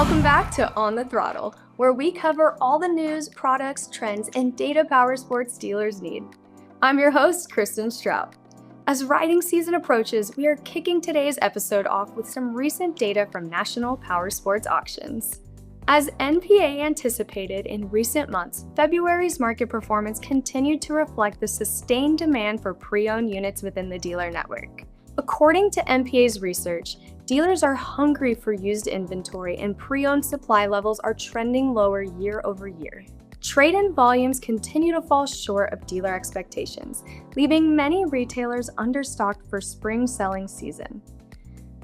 Welcome back to On the Throttle, where we cover all the news, products, trends, and data powersports dealers need. I'm your host, Kristen Strout. As riding season approaches, we are kicking today's episode off with some recent data from National Powersports Auctions. As NPA anticipated in recent months, February's market performance continued to reflect the sustained demand for pre-owned units within the dealer network. According to NPA's research, dealers are hungry for used inventory and pre-owned supply levels are trending lower year over year. Trade-in volumes continue to fall short of dealer expectations, leaving many retailers understocked for spring selling season.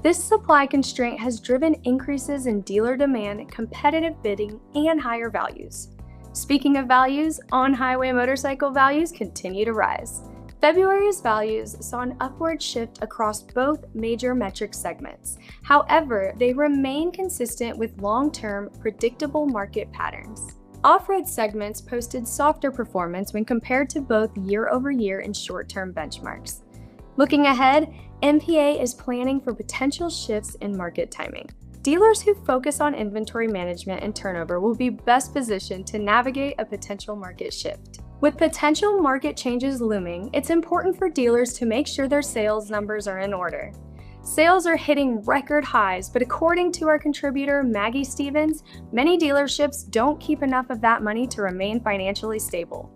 This supply constraint has driven increases in dealer demand, competitive bidding, and higher values. Speaking of values, on-highway motorcycle values continue to rise. February's values saw an upward shift across both major metric segments. However, they remain consistent with long-term, predictable market patterns. Off-road segments posted softer performance when compared to both year-over-year and short-term benchmarks. Looking ahead, NPA is planning for potential shifts in market timing. Dealers who focus on inventory management and turnover will be best positioned to navigate a potential market shift. With potential market changes looming, it's important for dealers to make sure their sales numbers are in order. Sales are hitting record highs, but according to our contributor Maggie Stevens, many dealerships don't keep enough of that money to remain financially stable.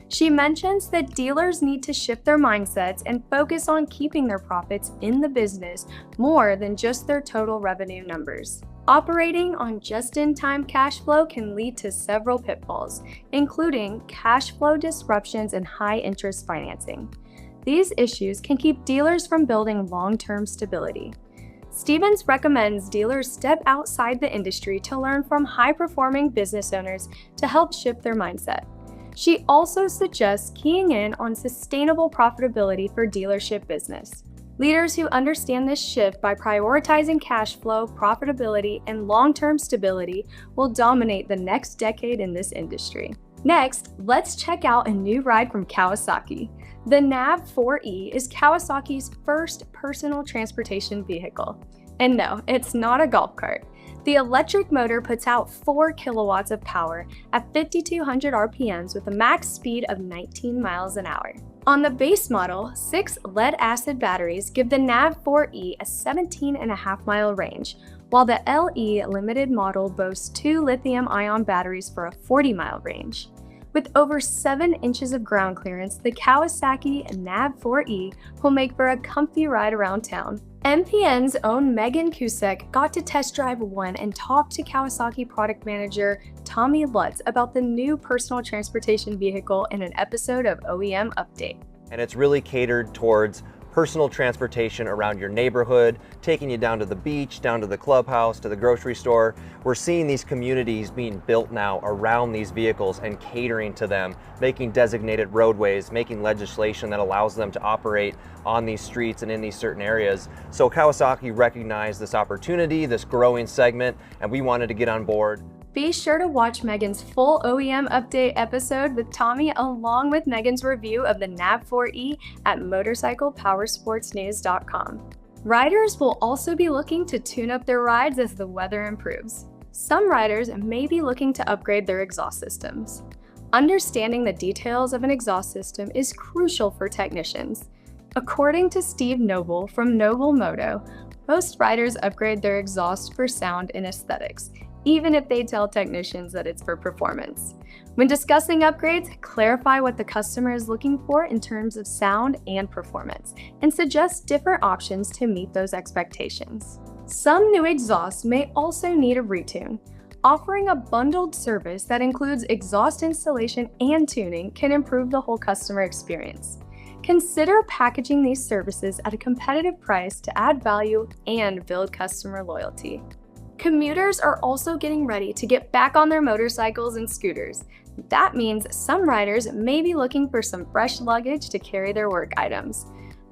She mentions that dealers need to shift their mindsets and focus on keeping their profits in the business more than just their total revenue numbers. Operating on just-in-time cash flow can lead to several pitfalls, including cash flow disruptions and high-interest financing. These issues can keep dealers from building long-term stability. Stevens recommends dealers step outside the industry to learn from high-performing business owners to help shift their mindset. She also suggests keying in on sustainable profitability for dealership business. Leaders who understand this shift by prioritizing cash flow, profitability, and long-term stability will dominate the next decade in this industry. Next, let's check out a new ride from Kawasaki. The NAV 4E is Kawasaki's first personal transportation vehicle. And no, it's not a golf cart. The electric motor puts out 4 kilowatts of power at 5,200 RPMs with a max speed of 19 miles an hour. On the base model, 6 lead-acid batteries give the NAV 4E a 17.5-mile range, while the LE limited model boasts 2 lithium-ion batteries for a 40-mile range. With over 7 inches of ground clearance, the Kawasaki NAV 4E will make for a comfy ride around town. MPN's own Megan Kusek got to test drive one and talk to Kawasaki product manager Tommy Lutz about the new personal transportation vehicle in an episode of OEM Update. And it's really catered towards personal transportation around your neighborhood, taking you down to the beach, down to the clubhouse, to the grocery store. We're seeing these communities being built now around these vehicles and catering to them, making designated roadways, making legislation that allows them to operate on these streets and in these certain areas. So Kawasaki recognized this opportunity, this growing segment, and we wanted to get on board. Be sure to watch Megan's full OEM Update episode with Tommy along with Megan's review of the NAV 4E at motorcyclepowersportsnews.com. Riders will also be looking to tune up their rides as the weather improves. Some riders may be looking to upgrade their exhaust systems. Understanding the details of an exhaust system is crucial for technicians. According to Steve Noble from Noble Moto, most riders upgrade their exhaust for sound and aesthetics, even if they tell technicians that it's for performance. When discussing upgrades, clarify what the customer is looking for in terms of sound and performance, and suggest different options to meet those expectations. Some new exhausts may also need a retune. Offering a bundled service that includes exhaust installation and tuning can improve the whole customer experience. Consider packaging these services at a competitive price to add value and build customer loyalty. Commuters are also getting ready to get back on their motorcycles and scooters. That means some riders may be looking for some fresh luggage to carry their work items.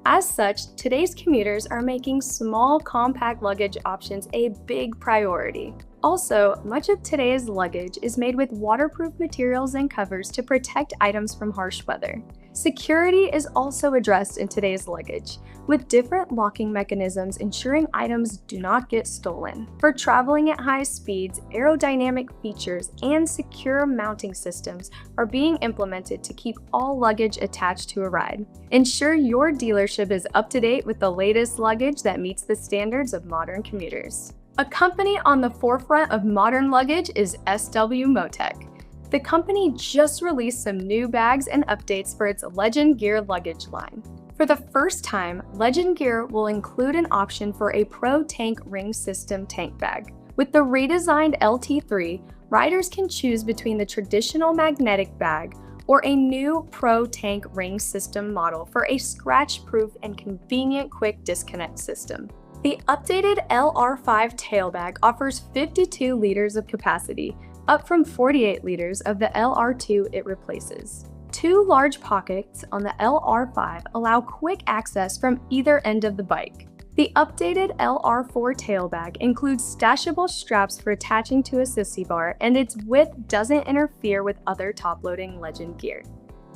As such, today's commuters are making small, compact luggage options a big priority. Also, much of today's luggage is made with waterproof materials and covers to protect items from harsh weather. Security is also addressed in today's luggage, with different locking mechanisms ensuring items do not get stolen. For traveling at high speeds, aerodynamic features and secure mounting systems are being implemented to keep all luggage attached to a ride. Ensure your dealership is up to date with the latest luggage that meets the standards of modern commuters. A company on the forefront of modern luggage is SW-Motech. The company just released some new bags and updates for its Legend Gear luggage line. For the first time, Legend Gear will include an option for a Pro Tank Ring System tank bag. With the redesigned LT3, riders can choose between the traditional magnetic bag or a new Pro Tank Ring System model for a scratch-proof and convenient quick disconnect system. The updated LR5 tail bag offers 52 liters of capacity, up from 48 liters of the LR2 it replaces. Two large pockets on the LR5 allow quick access from either end of the bike. The updated LR4 tail bag includes stashable straps for attaching to a sissy bar, and its width doesn't interfere with other top-loading Legend gear.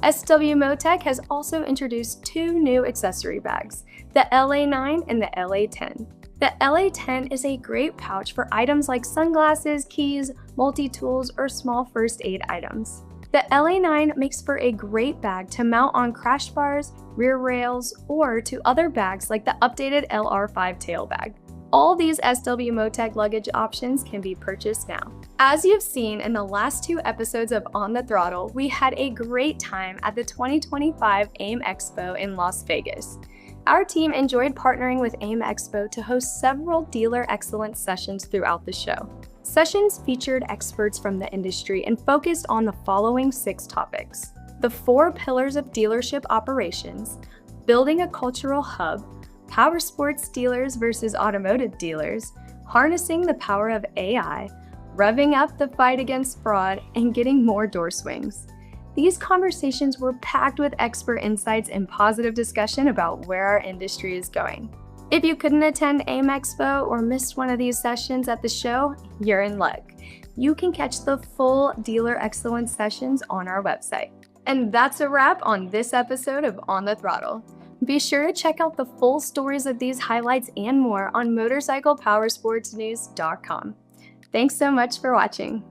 SW-Motech has also introduced two new accessory bags, the LA9 and the LA10. The LA10 is a great pouch for items like sunglasses, keys, multi-tools, or small first aid items. The LA9 makes for a great bag to mount on crash bars, rear rails, or to other bags like the updated LR5 tail bag. All these SW-Motech luggage options can be purchased now. As you've seen in the last two episodes of On the Throttle, we had a great time at the 2025 AIMExpo in Las Vegas. Our team enjoyed partnering with AIMExpo to host several dealer excellence sessions throughout the show. Sessions featured experts from the industry and focused on the following 6 topics: the 4 pillars of dealership operations, building a cultural hub, powersports dealers versus automotive dealers, harnessing the power of AI, revving up the fight against fraud, and getting more door swings. These conversations were packed with expert insights and positive discussion about where our industry is going. If you couldn't attend AIMExpo or missed one of these sessions at the show, you're in luck. You can catch the full dealer excellence sessions on our website. And that's a wrap on this episode of On the Throttle. Be sure to check out the full stories of these highlights and more on motorcyclepowersportsnews.com. Thanks so much for watching.